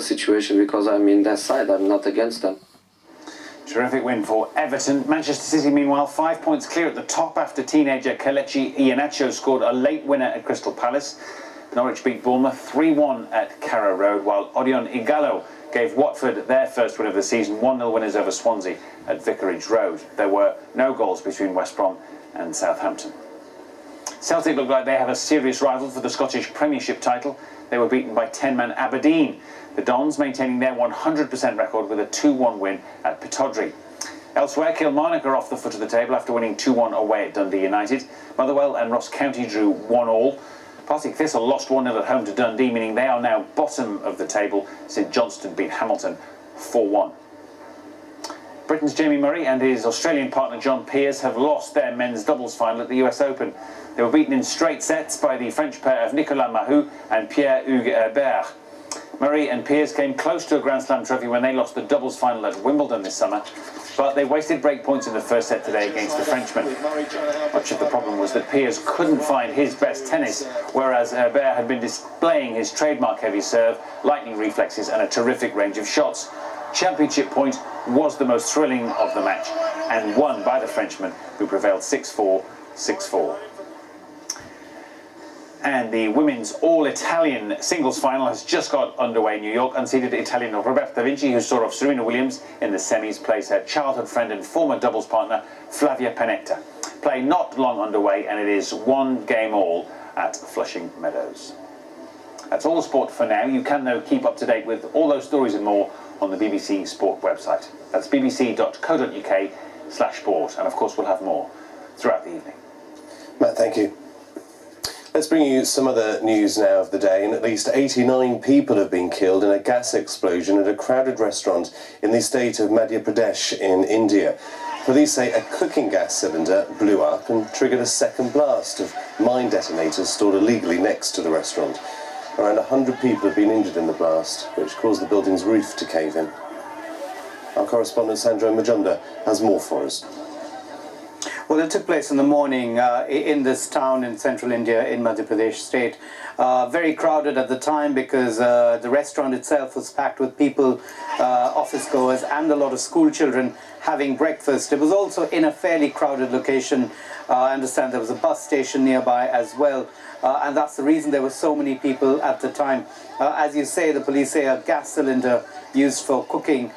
the situation because I'm in their side. I'm not against them. Terrific win for Everton. Manchester City, meanwhile, 5 points clear at the top after teenager Kelechi Iheanacho scored a late winner at Crystal Palace. Norwich beat Bournemouth 3-1 at Carrow Road, while Odion Ighalo gave Watford their first win of the season, 1-0 winners over Swansea at Vicarage Road. There were no goals between West Brom and Southampton. Celtic look like they have a serious rival for the Scottish Premiership title. They were beaten by 10-man Aberdeen. The Dons maintaining their 100% record with a 2-1 win at Pittodrie. Elsewhere, Kilmarnock are off the foot of the table after winning 2-1 away at Dundee United. Motherwell and Ross County drew 1-1. Partick Thistle lost 1-0 at home to Dundee, meaning they are now bottom of the table. St Johnstone beat Hamilton 4-1. Britain's Jamie Murray and his Australian partner John Peers have lost their men's doubles final at the US Open. They were beaten in straight sets by the French pair of Nicolas Mahut and Pierre-Hugues Herbert. Murray and Peers came close to a Grand Slam trophy when they lost the doubles final at Wimbledon this summer, but they wasted break points in the first set today against the Frenchman. Much of the problem was that Peers couldn't find his best tennis, whereas Herbert had been displaying his trademark heavy serve, lightning reflexes and a terrific range of shots. Championship point was the most thrilling of the match and won by the Frenchman, who prevailed 6-4, 6-4. And the women's all-Italian singles final has just got underway in New York. Unseeded Italian Roberta Vinci, who saw off Serena Williams in the semis, plays her childhood friend and former doubles partner Flavia Pennetta. Play not long underway, and it is 1-game-all at Flushing Meadows. That's all the sport for now. You can, though, keep up to date with all those stories and more on the BBC Sport website. That's bbc.co.uk/sport. And, of course, we'll have more throughout the evening. Matt, thank you. Let's bring you some other news now of the day. And at least 89 people have been killed in a gas explosion at a crowded restaurant in the state of Madhya Pradesh in India. Police say a cooking gas cylinder blew up and triggered a second blast of mine detonators stored illegally next to the restaurant. Around 100 people have been injured in the blast, which caused the building's roof to cave in. Our correspondent Sandro Majumdar has more for us. Well, it took place in the morning in this town in central India, in Madhya Pradesh state. Very crowded at the time because the restaurant itself was packed with people, office goers and a lot of school children having breakfast. It was also in a fairly crowded location. I understand there was a bus station nearby as well, and that's the reason there were so many people at the time. As you say, the police say a gas cylinder used for cooking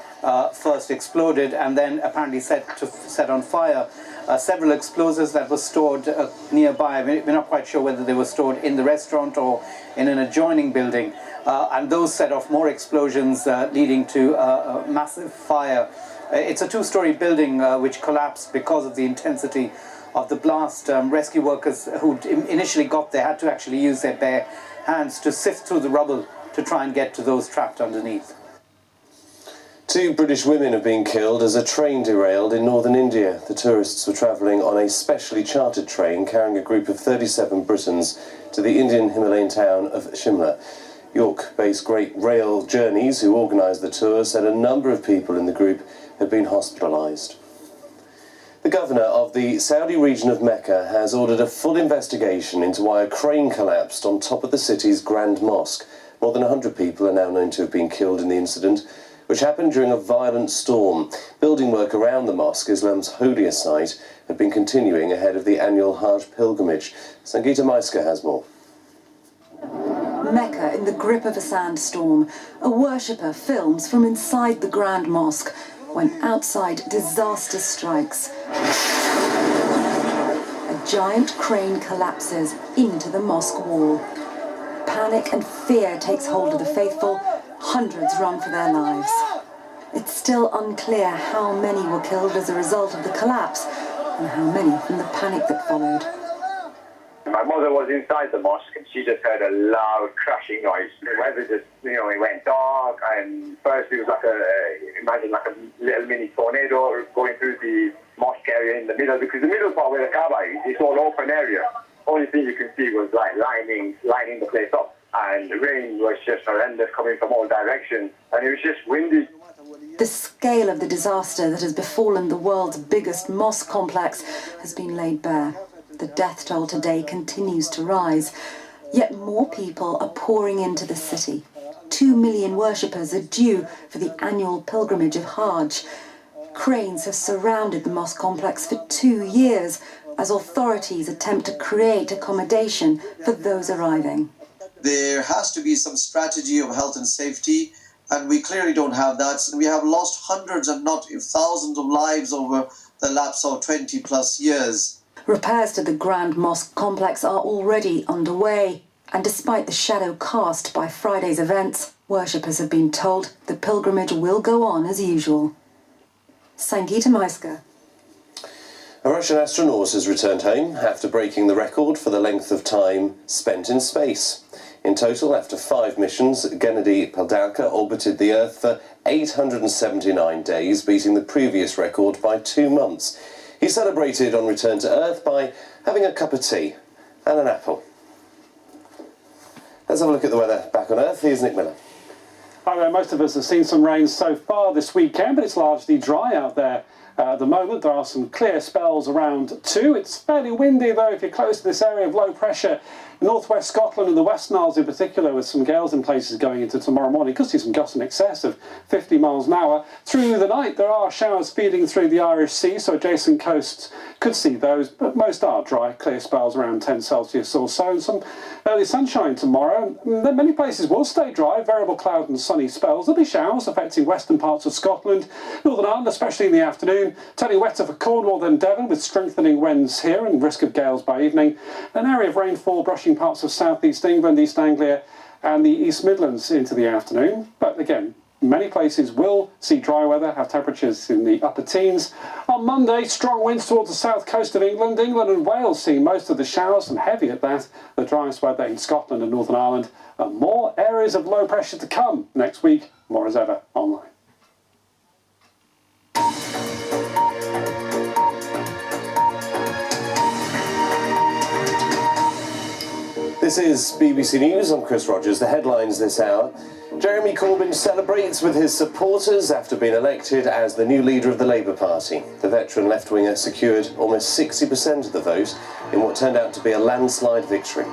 first exploded and then apparently set on fire. Several explosives that were stored nearby. We're not quite sure whether they were stored in the restaurant or in an adjoining building. And those set off more explosions leading to a massive fire. It's a two-story building which collapsed because of the intensity of the blast. Rescue workers who initially got there had to actually use their bare hands to sift through the rubble to try and get to those trapped underneath. 2 British women have been killed as a train derailed in northern India. The tourists were travelling on a specially chartered train carrying a group of 37 Britons to the Indian Himalayan town of Shimla. York-based Great Rail Journeys, who organised the tour, said a number of people in the group had been hospitalised. The governor of the Saudi region of Mecca has ordered a full investigation into why a crane collapsed on top of the city's Grand Mosque. More than 100 people are now known to have been killed in the incident, which happened during a violent storm. Building work around the mosque, Islam's holiest site, had been continuing ahead of the annual Hajj pilgrimage. Sangeeta Maiska has more. Mecca in the grip of a sandstorm. A worshipper films from inside the Grand Mosque when outside disaster strikes. A giant crane collapses into the mosque wall. Panic and fear takes hold of the faithful. Hundreds run for their lives. It's still unclear how many were killed as a result of the collapse and how many from the panic that followed. My mother was inside the mosque and she just heard a loud crashing noise. The weather just, it went dark, and first it was imagine like a little mini tornado going through the mosque area in the middle, because the middle part where the Kaaba is, it's all open area. Only thing you can see was like lining the place up. And the rain was just horrendous coming from all directions, and it was just windy. The scale of the disaster that has befallen the world's biggest mosque complex has been laid bare. The death toll today continues to rise, yet more people are pouring into the city. 2 million worshippers are due for the annual pilgrimage of Hajj. Cranes have surrounded the mosque complex for 2 years as authorities attempt to create accommodation for those arriving. There has to be some strategy of health and safety, and we clearly don't have that. We have lost hundreds and not thousands of lives over the lapse of 20 plus years. Repairs to the Grand Mosque complex are already underway, and despite the shadow cast by Friday's events, worshippers have been told the pilgrimage will go on as usual. Sangeeta Maiska. A Russian astronaut has returned home after breaking the record for the length of time spent in space. In total, after 5 missions, Gennady Peldarka orbited the Earth for 879 days, beating the previous record by 2 months. He celebrated on return to Earth by having a cup of tea and an apple. Let's have a look at the weather back on Earth. Here's Nick Miller. Hi there. Most of us have seen some rain so far this weekend, but it's largely dry out there. At the moment, there are some clear spells around too. It's fairly windy though if you're close to this area of low pressure. Northwest Scotland and the Western Isles in particular, with some gales in places going into tomorrow morning. Could see some gusts in excess of 50 miles an hour. Through the night, there are showers feeding through the Irish Sea, so adjacent coasts could see those, but most are dry, clear spells around 10 Celsius or so, and some early sunshine tomorrow. Then many places will stay dry, variable cloud and sunny spells. There'll be showers affecting western parts of Scotland, Northern Ireland, especially in the afternoon. Turning wetter for Cornwall than Devon, with strengthening winds here and risk of gales by evening. An area of rainfall brushing parts of southeast England, East Anglia and the East Midlands into the afternoon. But again, many places will see dry weather, have temperatures in the upper teens. On Monday, strong winds towards the south coast of England. England and Wales see most of the showers, and heavy at that. The driest weather in Scotland and Northern Ireland. And more areas of low pressure to come next week. More as ever online. This is BBC News. I'm Chris Rogers. The headlines this hour. Jeremy Corbyn celebrates with his supporters after being elected as the new leader of the Labour Party. The veteran left-winger secured almost 60% of the vote in what turned out to be a landslide victory.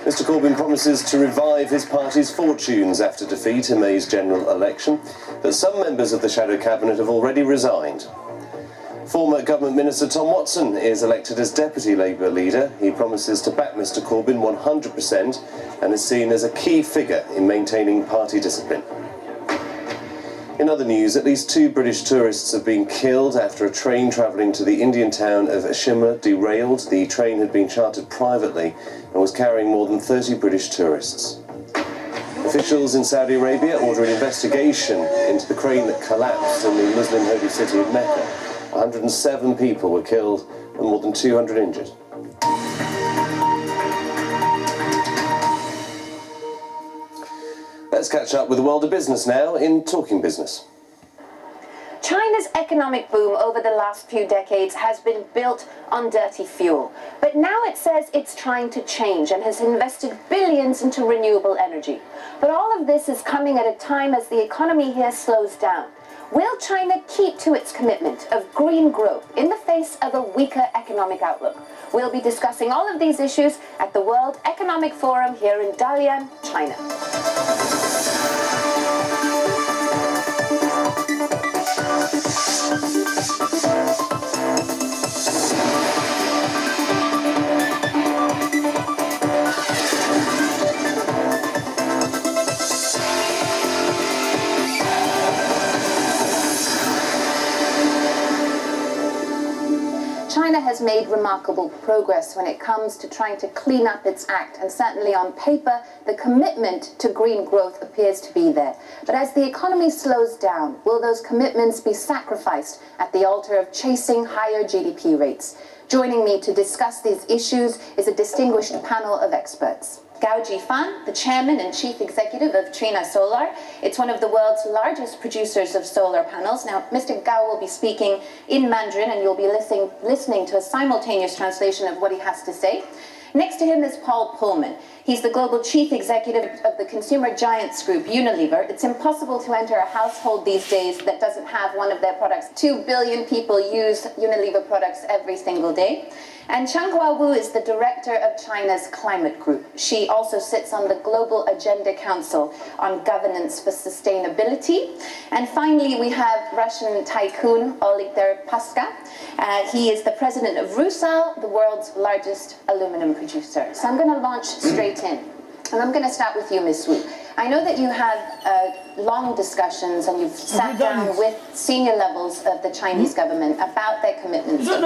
Mr Corbyn promises to revive his party's fortunes after defeat in May's general election, but some members of the shadow cabinet have already resigned. Former Government Minister Tom Watson is elected as Deputy Labour leader. He promises to back Mr Corbyn 100% and is seen as a key figure in maintaining party discipline. In other news, at least 2 British tourists have been killed after a train travelling to the Indian town of Shimla derailed. The train had been chartered privately and was carrying more than 30 British tourists. Officials in Saudi Arabia order an investigation into the crane that collapsed in the Muslim holy city of Mecca. 107 people were killed and more than 200 injured. Let's catch up with the world of business now in Talking Business. China's economic boom over the last few decades has been built on dirty fuel. But now it says it's trying to change and has invested billions into renewable energy. But all of this is coming at a time as the economy here slows down. Will China keep to its commitment of green growth in the face of a weaker economic outlook? We'll be discussing all of these issues at the World Economic Forum here in Dalian, China. China has made remarkable progress when it comes to trying to clean up its act, and certainly on paper, the commitment to green growth appears to be there. But as the economy slows down, will those commitments be sacrificed at the altar of chasing higher GDP rates? Joining me to discuss these issues is a distinguished panel of experts. Gao Jifan, the chairman and chief executive of Trina Solar. It's one of the world's largest producers of solar panels. Now, Mr. Gao will be speaking in Mandarin, and you'll be listening to a simultaneous translation of what he has to say. Next to him is Paul Pullman. He's the global chief executive of the consumer giants group Unilever. It's impossible to enter a household these days that doesn't have one of their products. 2 billion people use Unilever products every single day. And Changhua Wu is the director of China's climate group. She also sits on the Global Agenda Council on Governance for Sustainability. And finally, we have Russian tycoon Oleg Deripaska. He is the president of Rusal, the world's largest aluminum producer. So I'm going to launch straight in. And I'm going to start with you, Ms. Wu. I know that you have long discussions and you've sat down with senior levels of the Chinese government about their commitments. And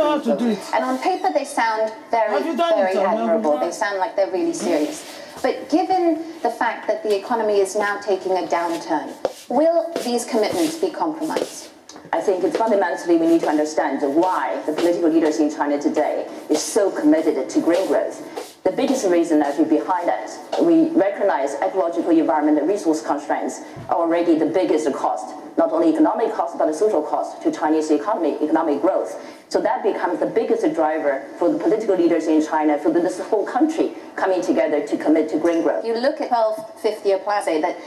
on paper, they sound very, very admirable. They sound like they're really serious. But given the fact that the economy is now taking a downturn, will these commitments be compromised? I think it's fundamentally we need to understand why the political leaders in China today is so committed to green growth. The biggest reason actually behind that, we recognize ecological, environment, and resource constraints are already the biggest cost, not only economic cost, but the social cost to Chinese economy, economic growth. So that becomes the biggest driver for the political leaders in China, for this whole country coming together to commit to green growth. You look at 12th Five-Year Plan that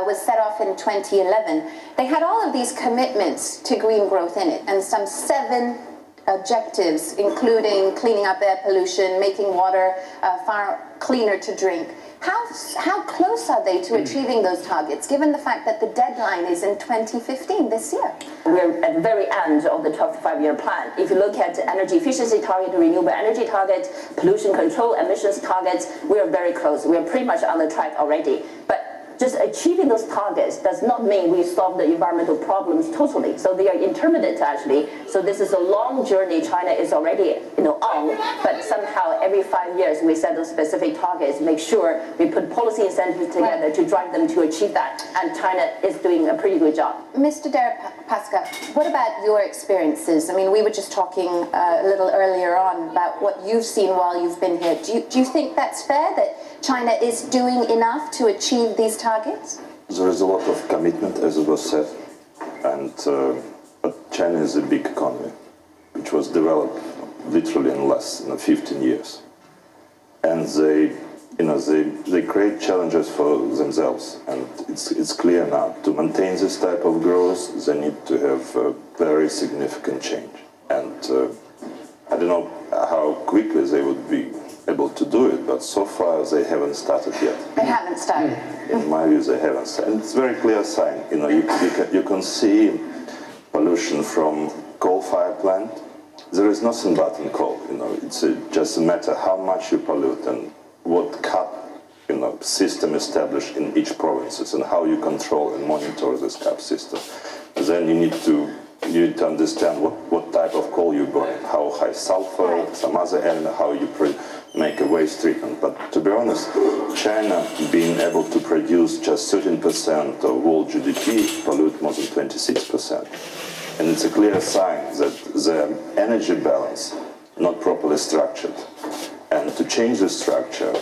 was set off in 2011. They had all of these commitments to green growth in it, and some 7 objectives, including cleaning up air pollution, making water far cleaner to drink. How close are they to achieving those targets, given the fact that the deadline is in 2015, this year? We're at the very end of the 12th Five-Year Plan. If you look at energy efficiency target, renewable energy target, pollution control, emissions targets, we are very close. We are pretty much on the track already. But just achieving those targets does not mean we solve the environmental problems totally. So they are intermittent actually. So this is a long journey China is already on, but somehow every 5 years we set those specific targets, make sure we put policy incentives together to drive them to achieve that. And China is doing a pretty good job. Mr. Deripaska, what about your experiences? I mean, we were just talking a little earlier on about what you've seen while you've been here. Do you think that's fair, that China is doing enough to achieve these targets? There is a lot of commitment, as it was said, and but China is a big economy, which was developed literally in less than 15 years, and they create challenges for themselves, and it's clear now to maintain this type of growth they need to have a very significant change, and I don't know how quickly they would be able to do it, but so far they haven't started yet. They haven't started. In my view, they haven't started. And it's a very clear sign. You can see pollution from coal-fired plant. There is nothing but in coal. It's just a matter how much you pollute and what cap system established in each provinces and how you control and monitor this cap system. Then you need to understand what type of coal you burn, how high sulfur, some other element, how you make a waste treatment. But to be honest, China being able to produce just 13% of world GDP pollute more than 26%. And it's a clear sign that the energy balance not properly structured. And to change the structure,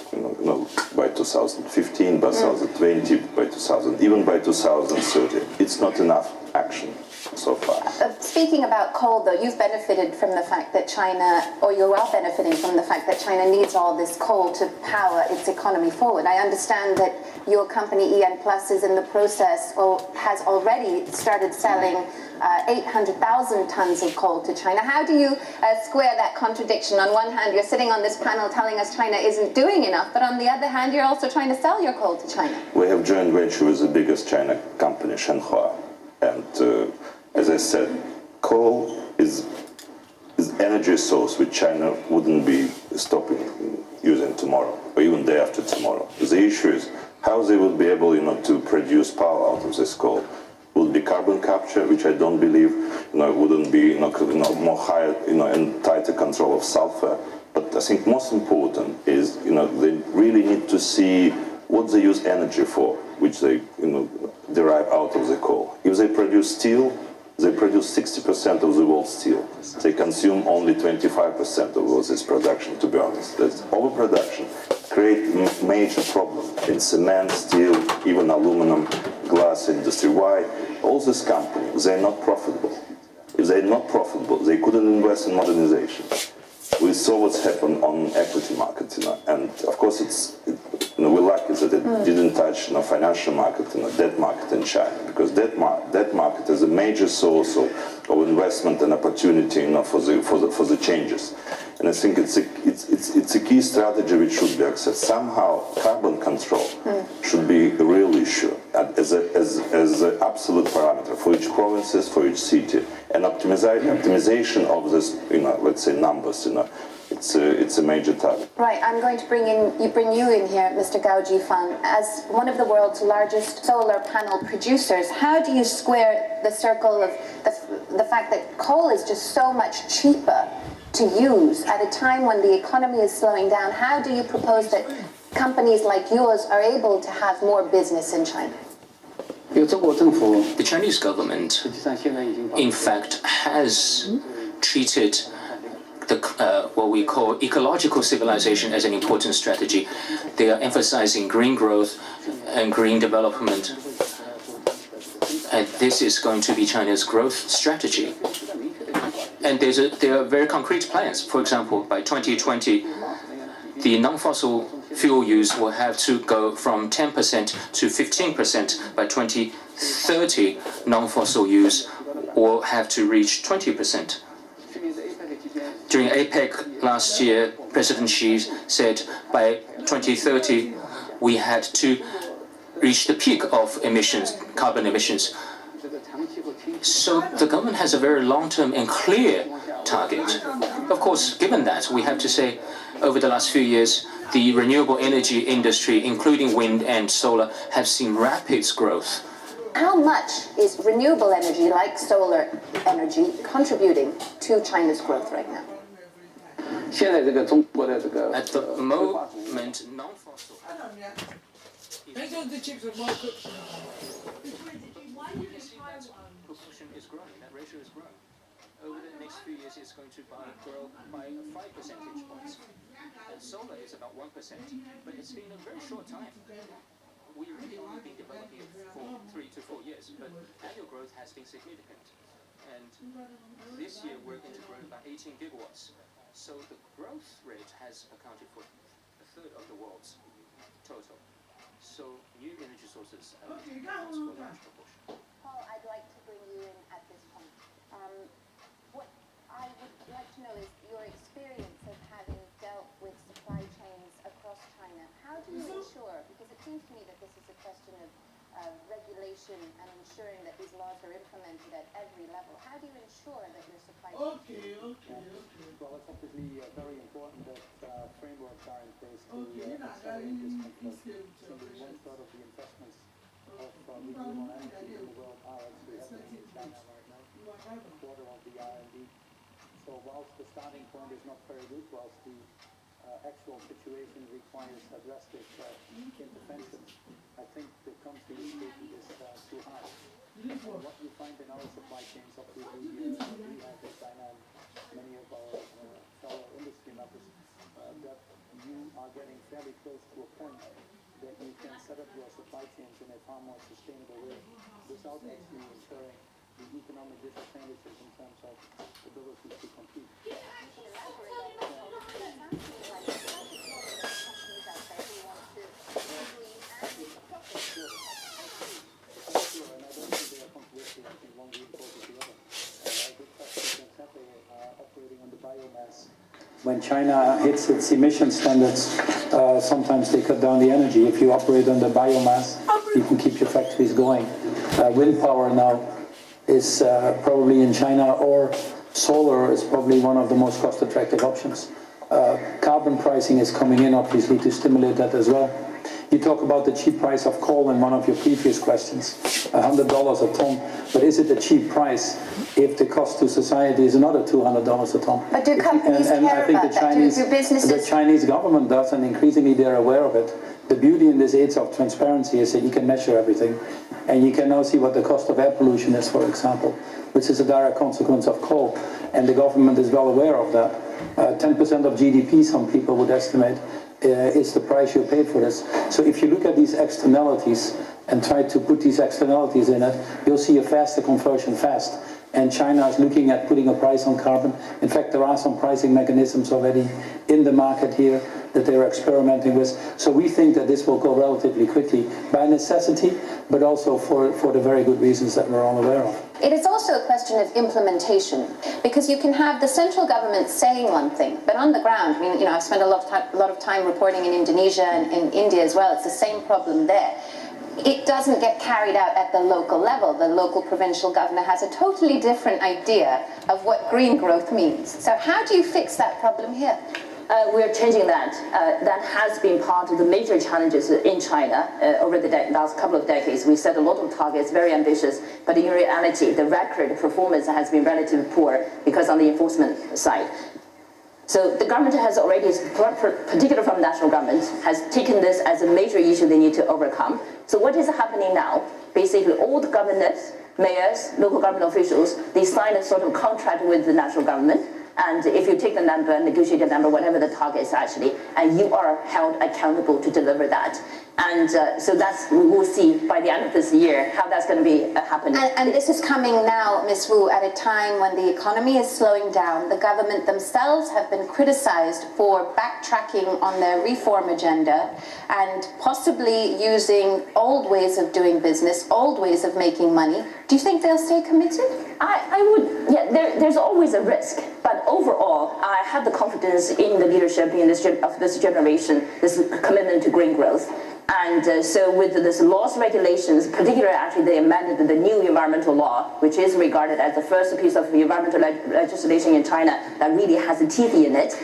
by 2015, by 2020, by 2000, even by 2030, it's not enough action so far. Speaking about coal, though, you've benefited from the fact that China, or you are benefiting from the fact that China needs all this coal to power its economy forward. I understand that your company, EN Plus, is in the process or has already started selling 800,000 tons of coal to China. How do you square that contradiction? On one hand, you're sitting on this panel telling us China isn't doing enough, but on the other hand, you're also trying to sell your coal to China. We have joint venture with the biggest China company, Shenhua. And as I said, coal is energy source which China wouldn't be stopping using tomorrow, or even day after tomorrow. The issue is how they would be able, to produce power out of this coal. Would be carbon capture, which I don't believe, wouldn't be, more higher, and tighter control of sulfur. But I think most important is, they really need to see what they use energy for, which they, derive out of the coal. If they produce steel, they produce 60% of the world's steel. They consume only 25% of all this production, to be honest. That's overproduction. Create major problem in cement, steel, even aluminum, glass industry. Why? All these companies, they're not profitable. If they're not profitable, they couldn't invest in modernization. We saw what's happened on equity markets, and of course it's we're lucky that it didn't touch financial market, debt market in China, because debt market is a major source of investment and opportunity for the changes. And I think it's a key strategy which should be accessed. Somehow, carbon control should be a real issue as an absolute parameter for each provinces, for each city, and optimization of this, let's say numbers, it's a major target. Right, I'm going to bring you in here, Mr. Gao Jifang. As one of the world's largest solar panel producers, how do you square the circle of the fact that coal is just so much cheaper to use at a time when the economy is slowing down? How do you propose that companies like yours are able to have more business in China? The Chinese government, in fact, has treated what we call ecological civilization as an important strategy. They are emphasizing green growth and green development. And this is going to be China's growth strategy. And there are very concrete plans. For example, by 2020, the non-fossil fuel use will have to go from 10% to 15%. By 2030, non-fossil use will have to reach 20%. During APEC last year, President Xi said by 2030, we had to reach the peak of emissions, carbon emissions. So the government has a very long-term and clear target. Of course, given that, we have to say, over the last few years, the renewable energy industry, including wind and solar, have seen rapid growth. How much is renewable energy, like solar energy, contributing to China's growth right now? At the moment, non-fossil proportion is growing, that ratio is growing. Over the next few years, it's going to grow by 5 percentage points. And solar is about 1%, but it's been a very short time. We really only been developing it for 3 to 4 years, but annual growth has been significant. And this year, we're going to grow about 18 gigawatts. So the growth rate has accounted for a third of the world's total. So new energy sources accounts for a large proportion. Paul, I'd like to bring you in at this point. What I would like to know is your experience of having dealt with supply chains across China. How do you ensure, because it seems to me that this is a question of regulation and ensuring that these laws are implemented at every level. How do you ensure that your supply chain... Well, it's obviously very important that frameworks are in place to accelerate this conversion. So one-third of the investments of renewable energy in the world are actually happening in China right now, a quarter of the R&D. So whilst the starting point is not very good, whilst the actual situation requires a drastic intervention, I think the country is too high. What you find in our supply chains, obviously, we have in China and many of our fellow industry members, that you are getting fairly close to a point that you can set up your supply chains in a far more sustainable way without actually incurring the economic disadvantages in terms of ability to compete. When China hits its emission standards, sometimes they cut down the energy. If you operate on the biomass, you can keep your factories going. Wind power now is probably in China, or solar is probably one of the most cost-attractive options. Carbon pricing is coming in, obviously, to stimulate that as well. You talk about the cheap price of coal in one of your previous questions, $100 a ton. But is it a cheap price if the cost to society is another $200 a ton? But do companies care about that? Do businesses? The Chinese government does, and increasingly they're aware of it. The beauty in this age of transparency is that you can measure everything. And you can now see what the cost of air pollution is, for example, which is a direct consequence of coal. And the government is well aware of that. 10% of GDP, some people would estimate, is the price you pay for this. So if you look at these externalities and try to put these externalities in it, you'll see a faster conversion fast. and China is looking at putting a price on carbon. In fact, there are some pricing mechanisms already in the market here that they're experimenting with. So we think that this will go relatively quickly by necessity, but also for the very good reasons that we're all aware of. It is also a question of implementation, because you can have the central government saying one thing, but on the ground, I mean, you know, I've spent a lot of time reporting in Indonesia and in India as well. It's the same problem there. It doesn't get carried out at the local level. The local provincial governor has a totally different idea of what green growth means. So how do you fix that problem here? We're changing that. That has been part of the major challenges in China over the last couple of decades. We set a lot of targets, very ambitious, but in reality, the record performance has been relatively poor because on the enforcement side. So the government has already, particularly from national government, has taken this as a major issue they need to overcome. So what is happening now? Basically, all the governors, mayors, local government officials, they sign a sort of contract with the national government. And if you take the number, negotiate the number, whatever the target is actually, and you are held accountable to deliver that. And so that's, we'll see by the end of this year how that's going to be happening. And this is coming now, Ms. Wu, at a time when the economy is slowing down. The government themselves have been criticized for backtracking on their reform agenda and possibly using old ways of doing business, old ways of making money. Do you think they'll stay committed? I would, yeah, there's always a risk. But overall, I have the confidence in the leadership in of this generation, this commitment to green growth. And so with this laws, regulations, particularly actually they amended the new environmental law, which is regarded as the first piece of environmental legislation in China that really has a teeth in it,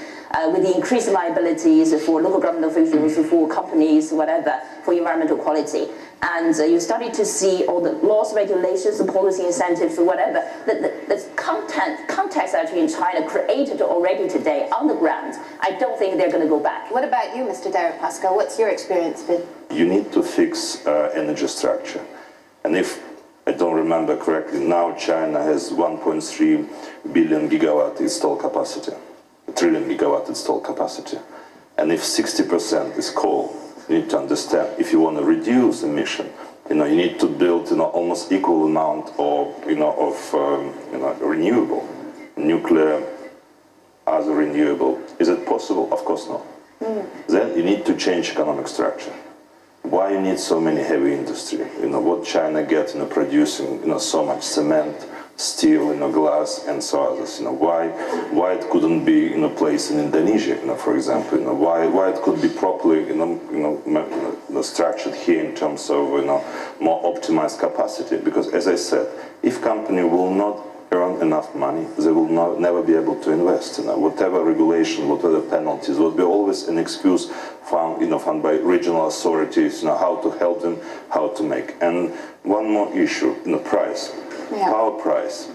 with the increased liabilities for local government officials, for companies, whatever, for environmental quality. And you started to see all the laws, regulations, the policy incentives, whatever. The context actually in China created already today on the ground. I don't think they're going to go back. What about you, Mr. Deripaska? What's your experience been? You need to fix energy structure. And if I don't remember correctly, now China has 1.3 billion gigawatt installed capacity, a trillion gigawatt installed capacity. And if 60% is coal, you need to understand, if you want to reduce emission, you need to build, almost equal amount of, renewable, nuclear, other renewable. Is it possible? Of course not. Then you need to change economic structure. Why you need so many heavy industry? What China gets producing, so much cement, steel, glass, and so others. Why it couldn't be in a place in Indonesia, for example. Why it could be properly, structured here in terms of, more optimized capacity. Because as I said, if company will not earn enough money, they will never be able to invest. Whatever regulation, whatever penalties, will be always an excuse found by regional authorities. How to help them, how to make. And one more issue, price. Yeah. Power price.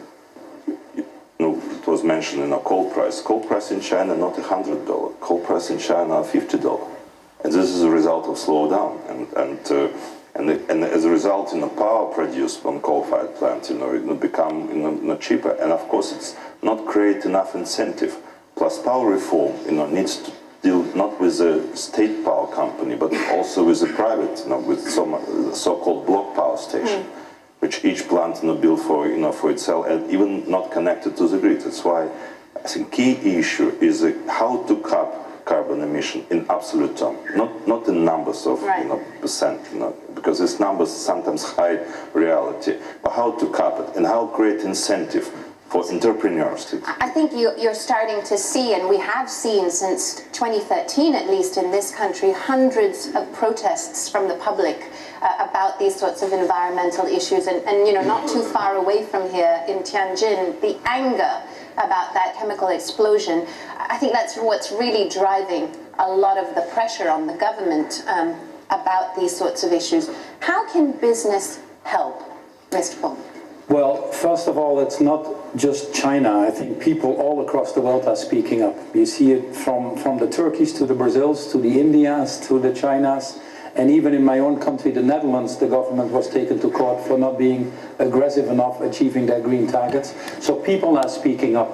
It was mentioned coal price. Coal price in China not $100. Coal price in China $50. And this is a result of slowdown. And as a result, power produced from coal-fired plants, it will become cheaper. And of course, it's not create enough incentive. Plus, power reform, needs to deal not with a state power company, but also with a private, with some so-called block power station. Which each plant built for for itself, and even not connected to the grid. That's why I think key issue is how to cap carbon emission in absolute terms, not in numbers of percent, because these numbers sometimes hide reality, but how to cap it and how create incentive for entrepreneurs. I think you're starting to see, and we have seen since 2013 at least in this country, hundreds of protests from the public about these sorts of environmental issues, and not too far away from here in Tianjin, the anger about that chemical explosion. I think that's what's really driving a lot of the pressure on the government about these sorts of issues. How can business help, Mr. Pong? Well, first of all, it's not just China. I think people all across the world are speaking up. You see it from the Turkeys to the Brazils to the Indias to the Chinas. And even in my own country, the Netherlands, the government was taken to court for not being aggressive enough achieving their green targets. So people are speaking up.